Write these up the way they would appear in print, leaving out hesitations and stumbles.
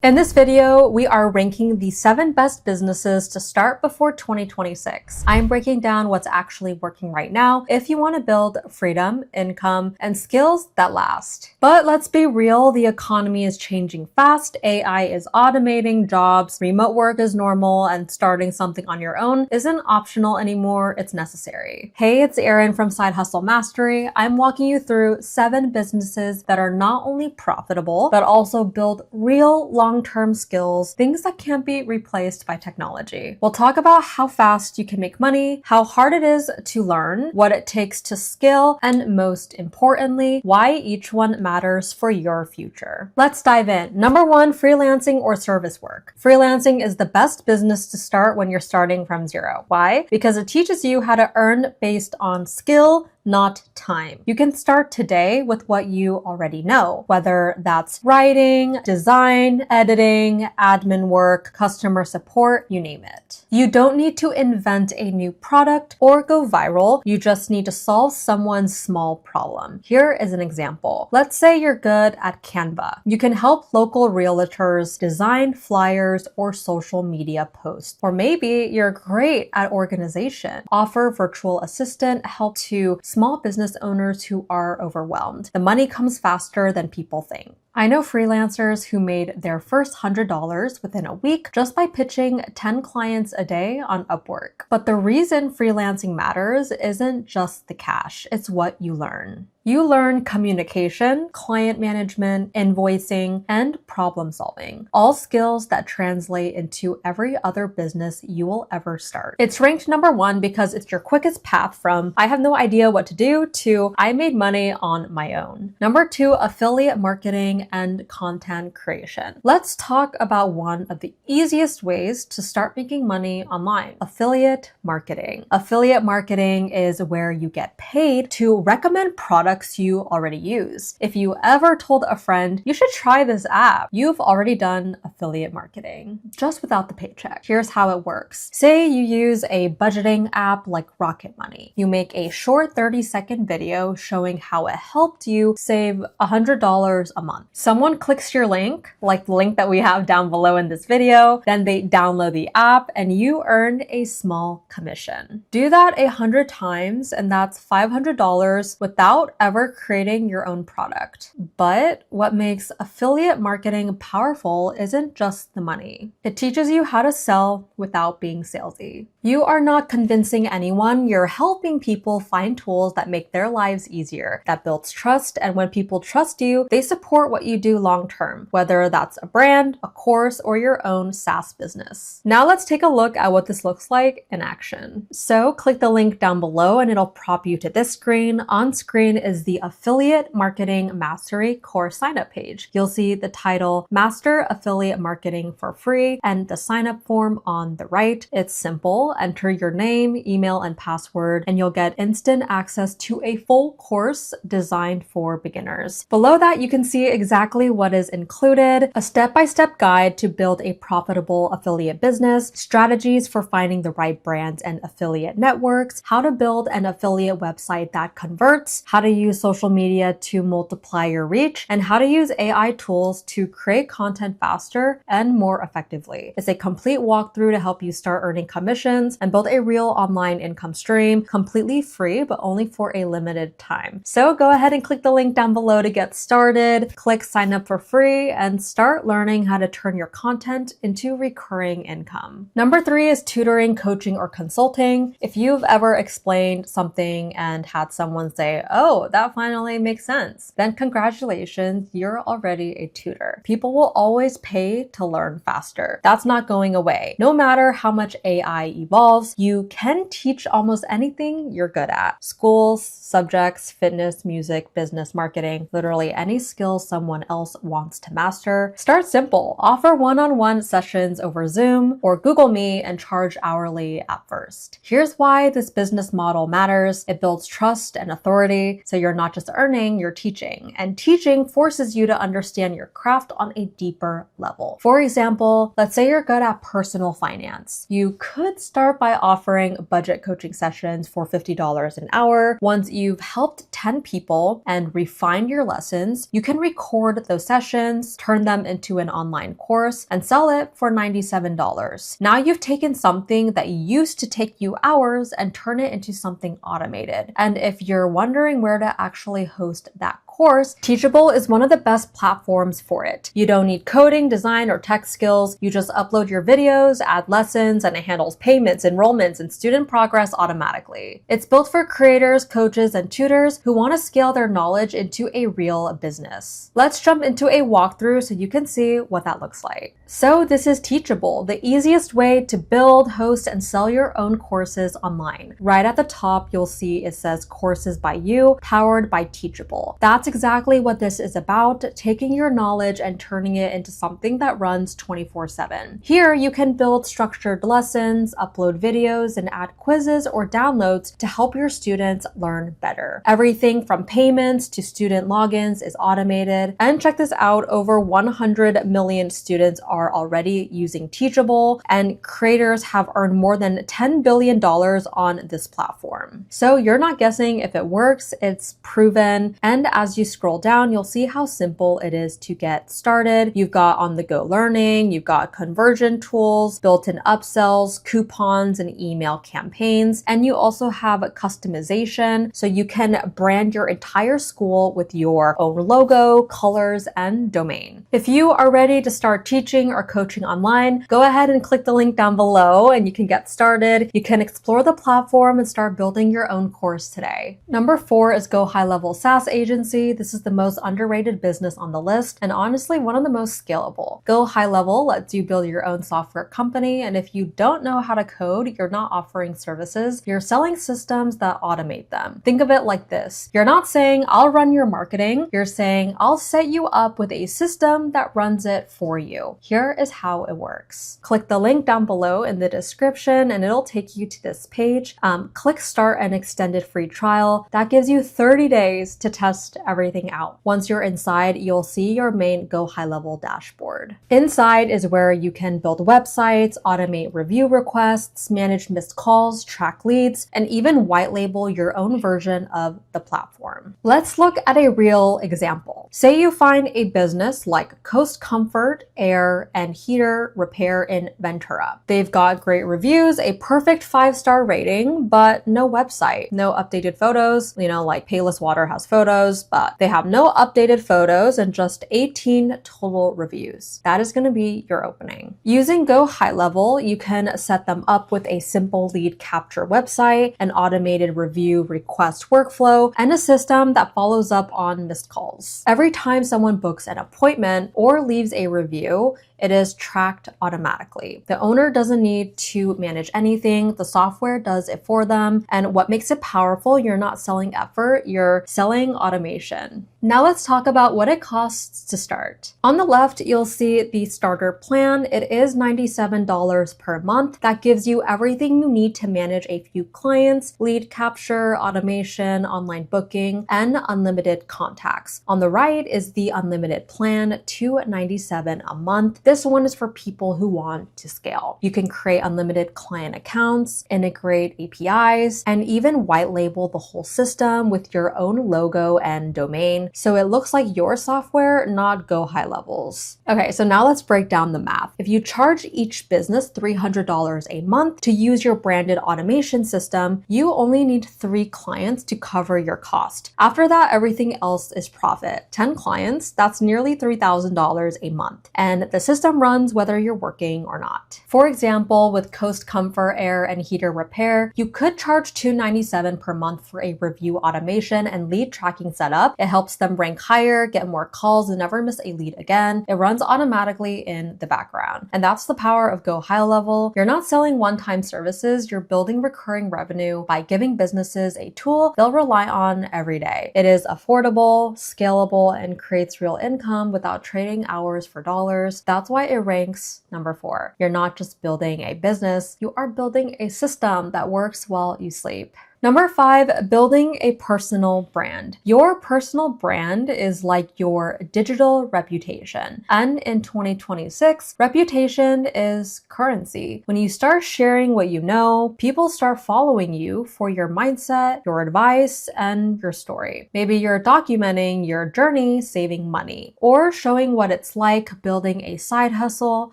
In this video, we are ranking the 7 best businesses to start before 2026. I'm breaking down what's actually working right now if you want to build freedom, income, and skills that last. But let's be real, the economy is changing fast, AI is automating jobs, remote work is normal, and starting something on your own isn't optional anymore, it's necessary. Hey, it's Erin from Side Hustle Mastery. I'm walking you through 7 businesses that are not only profitable, but also build real long-term skills, things that can't be replaced by technology. We'll talk about how fast you can make money, how hard it is to learn, what it takes to scale, and most importantly, why each one matters for your future. Let's dive in. Number 1, freelancing or service work. Freelancing is the best business to start when you're starting from zero. Why? Because it teaches you how to earn based on skill, not time. You can start today with what you already know, whether that's writing, design, editing, admin work, customer support, you name it. You don't need to invent a new product or go viral. You just need to solve someone's small problem. Here is an example. Let's say you're good at Canva. You can help local realtors design flyers or social media posts. Or maybe you're great at organization. Offer virtual assistant help to small business owners who are overwhelmed. The money comes faster than people think. I know freelancers who made their first $100 within a week just by pitching 10 clients a day on Upwork. But the reason freelancing matters isn't just the cash, it's what you learn. You learn communication, client management, invoicing, and problem solving. All skills that translate into every other business you will ever start. It's ranked number 1 because it's your quickest path from I have no idea what to do to I made money on my own. Number 2, affiliate marketing and content creation. Let's talk about one of the easiest ways to start making money online, affiliate marketing. Affiliate marketing is where you get paid to recommend products you already use. If you ever told a friend, you should try this app, you've already done affiliate marketing, just without the paycheck. Here's how it works. Say you use a budgeting app like Rocket Money. You make a short 30-second video showing how it helped you save $100 a month. Someone clicks your link, like the link that we have down below in this video, then they download the app and you earn a small commission. Do that 100 times and that's $500 without ever creating your own product. But what makes affiliate marketing powerful isn't just the money. It teaches you how to sell without being salesy. You are not convincing anyone, you're helping people find tools that make their lives easier. That builds trust, and when people trust you, they support what you do long term, whether that's a brand, a course, or your own SaaS business. Now let's take a look at what this looks like in action. So click the link down below and it'll prop you to this screen. On screen is the Affiliate Marketing Mastery course signup page. You'll see the title Master Affiliate Marketing for Free and the signup form on the right. It's simple. Enter your name, email, and password, and you'll get instant access to a full course designed for beginners. Below that, you can see exactly what is included, a step-by-step guide to build a profitable affiliate business, strategies for finding the right brands and affiliate networks, how to build an affiliate website that converts, how to use social media to multiply your reach, and how to use AI tools to create content faster and more effectively. It's a complete walkthrough to help you start earning commissions and build a real online income stream completely free, but only for a limited time. So go ahead and click the link down below to get started, click sign up for free, and start learning how to turn your content into recurring income. Number 3 is tutoring, coaching, or consulting. If you've ever explained something and had someone say, oh, that finally makes sense, then congratulations, you're already a tutor. People will always pay to learn faster. That's not going away. No matter how much AI evolves, you can teach almost anything you're good at. Schools, subjects, fitness, music, business, marketing, literally any skill someone else wants to master. Start simple. Offer one-on-one sessions over Zoom or Google Meet and charge hourly at first. Here's why this business model matters. It builds trust and authority, so you're not just earning, you're teaching. And teaching forces you to understand your craft on a deeper level. For example, let's say you're good at personal finance. You could start by offering budget coaching sessions for $50 an hour. Once you've helped 10 people and refined your lessons, you can record those sessions, turn them into an online course, and sell it for $97. Now you've taken something that used to take you hours and turn it into something automated. And if you're wondering where to actually host that course, Teachable is one of the best platforms for it. You don't need coding, design, or tech skills. You just upload your videos, add lessons, and it handles payments, enrollments, and student progress automatically. It's built for creators, coaches, and tutors who want to scale their knowledge into a real business. Let's jump into a walkthrough so you can see what that looks like. So this is Teachable, the easiest way to build, host, and sell your own courses online. Right at the top, you'll see it says Courses by You, powered by Teachable. That's exactly what this is about, taking your knowledge and turning it into something that runs 24/7. Here, you can build structured lessons, upload videos, and add quizzes or downloads to help your students learn better. Everything from payments to student logins is automated. And check this out, over 100 million students are already using Teachable, and creators have earned more than $10 billion on this platform. So you're not guessing if it works, it's proven. And as you scroll down, you'll see how simple it is to get started. You've got on-the-go learning, you've got conversion tools, built-in upsells, coupons, and email campaigns. And you also have customization, so you can brand your entire school with your own logo, colors, and domain. If you are ready to start teaching or coaching online, go ahead and click the link down below and you can get started. You can explore the platform and start building your own course today. Number 4 is GoHighLevel SaaS agency. This is the most underrated business on the list and honestly one of the most scalable. GoHighLevel lets you build your own software company, and if you don't know how to code, you're not offering services, you're selling systems that automate them. Think of it like this. You're not saying, I'll run your marketing. You're saying, I'll set you up with a system that runs it for you. Here is how it works. Click the link down below in the description and it'll take you to this page. Click start an extended free trial. That gives you 30 days to test everything out. Once you're inside, you'll see your main GoHighLevel dashboard. Inside is where you can build websites, automate review requests, manage missed calls, track leads, and even white label your own version of the platform. Let's look at a real example. Say you find a business like Coast Comfort, Air, and Heater Repair in Ventura. They've got great reviews, a perfect 5-star rating, but no website, no updated photos. Like Payless Water has photos, but they have no updated photos and just 18 total reviews. That is going to be your opening. Using GoHighLevel, you can set them up with a simple lead capture website, an automated review request workflow, and a system that follows up on missed calls. Every time someone books an appointment or leaves a review, it is tracked automatically. The owner doesn't need to manage anything. The software does it for them. And what makes it powerful, you're not selling effort, you're selling automation. Now let's talk about what it costs to start. On the left, you'll see the starter plan. It is $97 per month. That gives you everything you need to manage a few clients, lead capture, automation, online booking, and unlimited contacts. On the right is the unlimited plan, $297 a month. This one is for people who want to scale. You can create unlimited client accounts, integrate APIs, and even white label the whole system with your own logo and domain. So it looks like your software, not GoHighLevel's. Okay, so now let's break down the math. If you charge each business $300 a month to use your branded automation system, you only need 3 clients to cover your cost. After that, everything else is profit. 10 clients, that's nearly $3,000 a month. And the system runs whether you're working or not. For example, with Coast Comfort, Air, and Heater Repair, you could charge $297 per month for a review automation and lead tracking setup. It helps them rank higher, get more calls, and never miss a lead again. It runs automatically in the background. And that's the power of GoHighLevel. You're not selling one-time services, you're building recurring revenue by giving businesses a tool they'll rely on every day. It is affordable, scalable, and creates real income without trading hours for dollars. That's why it ranks number 4. You're not just building a business, you are building a system that works while you sleep. Number 5, building a personal brand. Your personal brand is like your digital reputation. And in 2026, reputation is currency. When you start sharing what you know, people start following you for your mindset, your advice, and your story. Maybe you're documenting your journey saving money, or showing what it's like building a side hustle,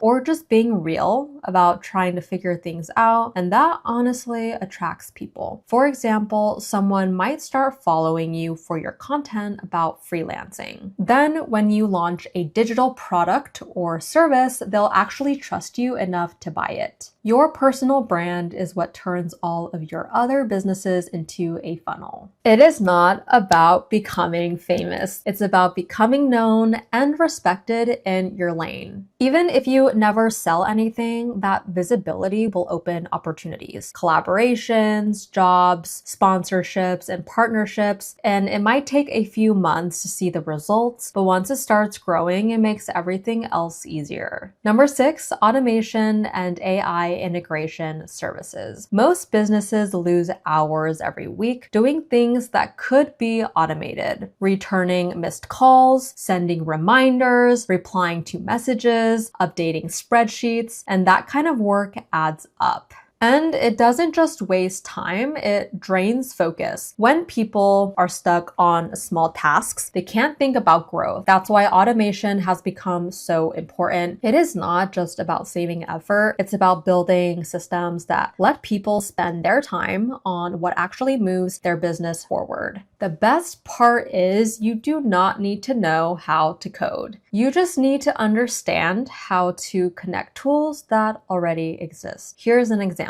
or just being real about trying to figure things out. And that honestly attracts people. For example, someone might start following you for your content about freelancing. Then when you launch a digital product or service, they'll actually trust you enough to buy it. Your personal brand is what turns all of your other businesses into a funnel. It is not about becoming famous. It's about becoming known and respected in your lane. Even if you never sell anything, that visibility will open opportunities, collaborations, jobs, sponsorships, and partnerships. And it might take a few months to see the results, but once it starts growing, it makes everything else easier. Number 6, automation and AI integration services. Most businesses lose hours every week doing things that could be automated. Returning missed calls, sending reminders, replying to messages, updating spreadsheets, and that kind of work adds up. And it doesn't just waste time, it drains focus. When people are stuck on small tasks, they can't think about growth. That's why automation has become so important. It is not just about saving effort, it's about building systems that let people spend their time on what actually moves their business forward. The best part is you do not need to know how to code. You just need to understand how to connect tools that already exist. Here's an example.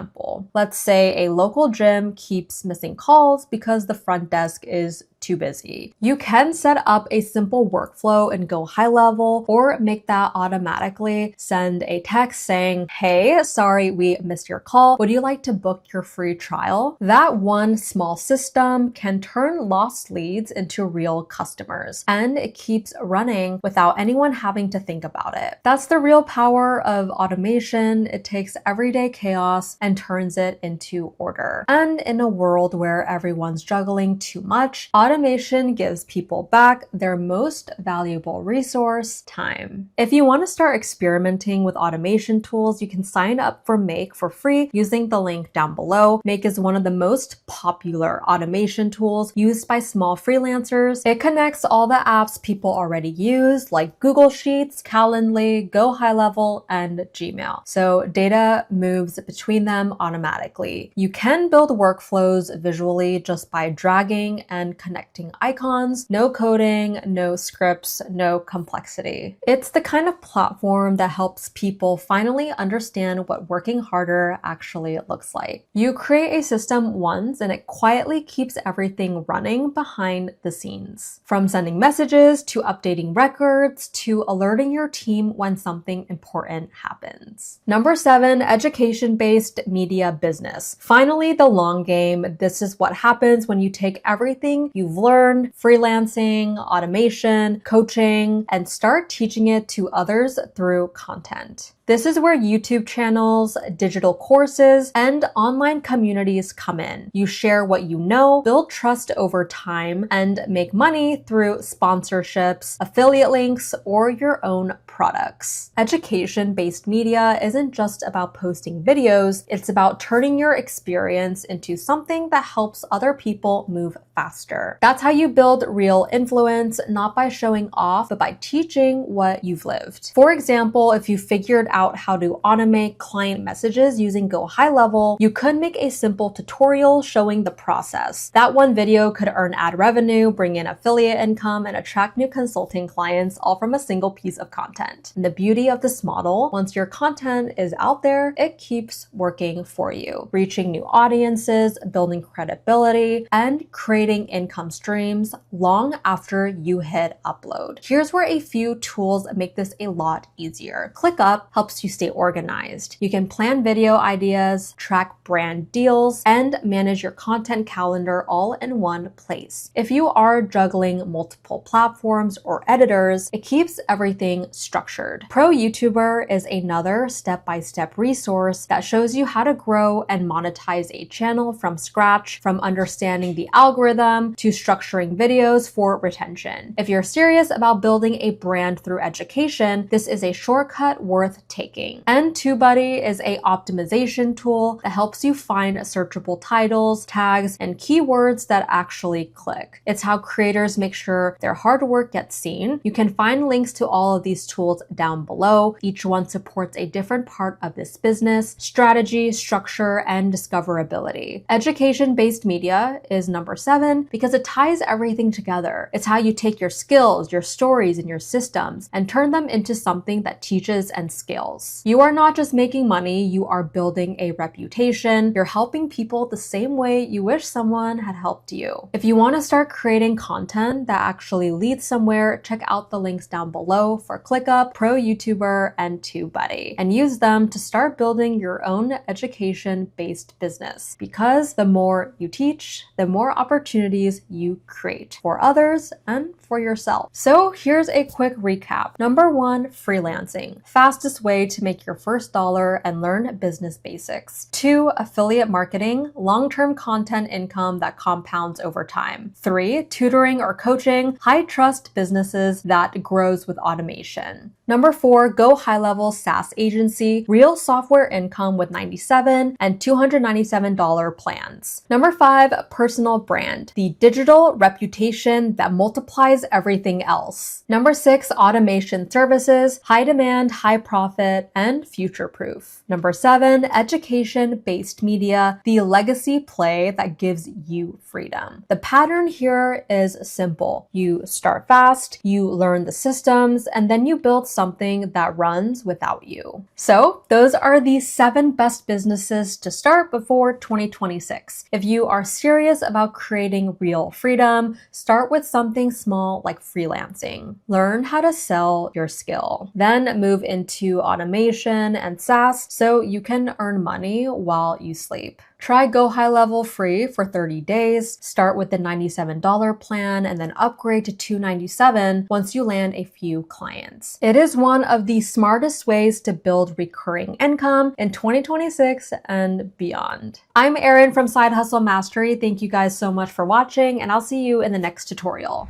Let's say a local gym keeps missing calls because the front desk is too busy. You can set up a simple workflow in GoHighLevel or make that automatically send a text saying, "Hey, sorry we missed your call. Would you like to book your free trial?" That one small system can turn lost leads into real customers, and it keeps running without anyone having to think about it. That's the real power of automation. It takes everyday chaos and turns it into order. And in a world where everyone's juggling too much, automation gives people back their most valuable resource, time. If you want to start experimenting with automation tools, you can sign up for Make for free using the link down below. Make is one of the most popular automation tools used by small freelancers. It connects all the apps people already use, like Google Sheets, Calendly, GoHighLevel, and Gmail. So data moves between them automatically. You can build workflows visually just by dragging and connecting icons. No coding, no scripts, no complexity. It's the kind of platform that helps people finally understand what working harder actually looks like. You create a system once and it quietly keeps everything running behind the scenes. From sending messages to updating records to alerting your team when something important happens. Number 7, education-based media business. Finally, the long game. This is what happens when you take everything you've learned, freelancing, automation, coaching, and start teaching it to others through content. This is where YouTube channels, digital courses, and online communities come in. You share what you know, build trust over time, and make money through sponsorships, affiliate links, or your own products. Education-based media isn't just about posting videos, it's about turning your experience into something that helps other people move faster. That's how you build real influence, not by showing off, but by teaching what you've lived. For example, if you figured out how to automate client messages using GoHighLevel, you could make a simple tutorial showing the process. That one video could earn ad revenue, bring in affiliate income, and attract new consulting clients all from a single piece of content. And the beauty of this model, once your content is out there, it keeps working for you, reaching new audiences, building credibility, and creating income streams long after you hit upload. Here's where a few tools make this a lot easier. ClickUp helps helps you stay organized. You can plan video ideas, track brand deals, and manage your content calendar all in one place. If you are juggling multiple platforms or editors, it keeps everything structured. Pro YouTuber is another step-by-step resource that shows you how to grow and monetize a channel from scratch, from understanding the algorithm to structuring videos for retention. If you're serious about building a brand through education, this is a shortcut worth taking. And TubeBuddy is an optimization tool that helps you find searchable titles, tags, and keywords that actually click. It's how creators make sure their hard work gets seen. You can find links to all of these tools down below. Each one supports a different part of this business: strategy, structure, and discoverability. Education-based media is number 7 because it ties everything together. It's how you take your skills, your stories, and your systems and turn them into something that teaches and scales. You are not just making money, you are building a reputation. You're helping people the same way you wish someone had helped you. If you want to start creating content that actually leads somewhere, check out the links down below for ClickUp, Pro YouTuber, and TubeBuddy, and use them to start building your own education-based business. Because the more you teach, the more opportunities you create for others and for yourself. So here's a quick recap. Number 1, freelancing. Fastest way to make your first dollar and learn business basics. 2, affiliate marketing. Long-term content income that compounds over time. 3, tutoring or coaching. High-trust businesses that grows with automation. Number 4, GoHighLevel SaaS agency. Real software income with $97 and $297 plans. Number 5, personal brand. The digital reputation that multiplies everything else. Number 6, automation services. High demand, high profit, and future-proof. Number 7, education-based media. The legacy play that gives you freedom. The pattern here is simple. You start fast, you learn the systems, and then you build something that runs without you. So those are the 7 best businesses to start before 2026. If you are serious about creating real freedom, start with something small like freelancing. Learn how to sell your skill. Then move into automation and SaaS so you can earn money while you sleep. Try GoHighLevel free for 30 days. Start with the $97 plan and then upgrade to $297 once you land a few clients. It is one of the smartest ways to build recurring income in 2026 and beyond. I'm Erin from Side Hustle Mastery. Thank you guys so much for watching, and I'll see you in the next tutorial.